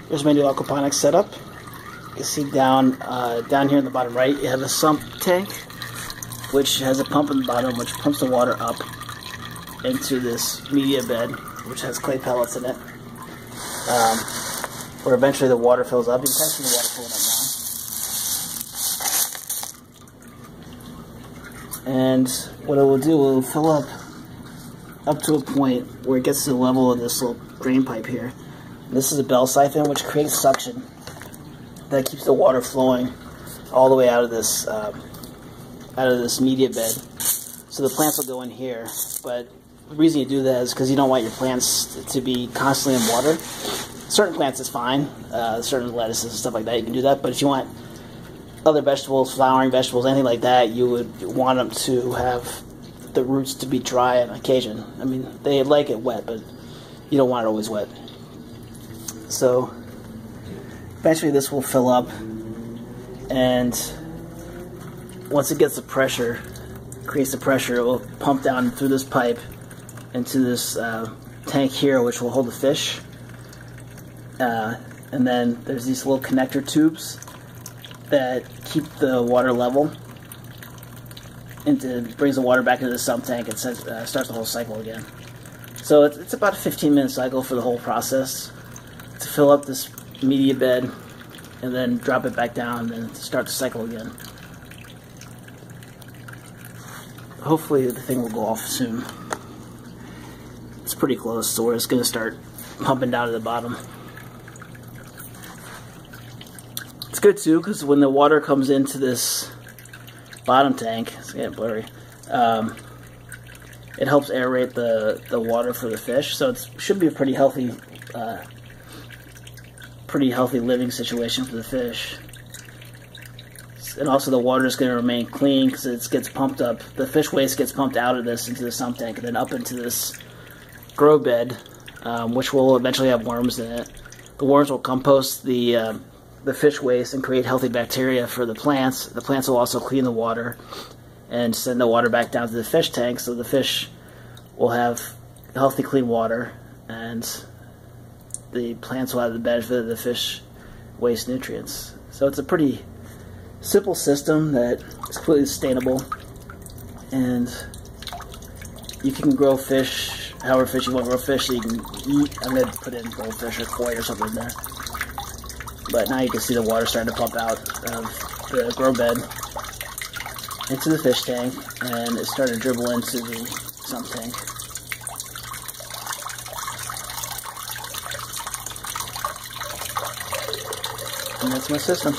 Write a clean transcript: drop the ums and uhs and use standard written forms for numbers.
Here's my new aquaponics setup. You can see down here in the bottom right, you have a sump tank, which has a pump in the bottom, which pumps the water up into this media bed, which has clay pellets in it, where eventually the water fills up. You can see the water filling up now. And what it will do, it will fill up to a point where it gets to the level of this little drain pipe here. This is a bell siphon, which creates suction that keeps the water flowing all the way out of this media bed. So the plants will go in here, but the reason you do that is because you don't want your plants to be constantly in water. Certain plants is fine, certain lettuces and stuff like that, you can do that, but if you want other vegetables, flowering vegetables, anything like that, you would want them to have the roots to be dry on occasion. I mean, they like it wet, but you don't want it always wet. So eventually this will fill up, and once it gets the pressure, creates the pressure, it will pump down through this pipe into this tank here, which will hold the fish. And then there's these little connector tubes that keep the water level, and brings the water back into the sump tank and starts the whole cycle again. So it's about a 15-minute cycle for the whole process to fill up this media bed and then drop it back down and then start the cycle again. Hopefully the thing will go off soon. It's pretty close, so it's going to start pumping down to the bottom. It's good too, because when the water comes into this bottom tank, it's getting blurry, it helps aerate the water for the fish, so it should be a pretty healthy living situation for the fish. And also the water is going to remain clean because it gets pumped up. The fish waste gets pumped out of this into the sump tank and then up into this grow bed, which will eventually have worms in it. The worms will compost the fish waste and create healthy bacteria for the plants. The plants will also clean the water and send the water back down to the fish tank, so the fish will have healthy, clean water, and the plants will have the benefit of the fish waste nutrients. So it's a pretty simple system that is completely sustainable, and you can grow fish however fish you want to grow fish, so you can eat. I'm going to put in goldfish or koi or something in there. But now you can see the water starting to pump out of the grow bed into the fish tank, and it's starting to dribble into the sump tank. And that's my system.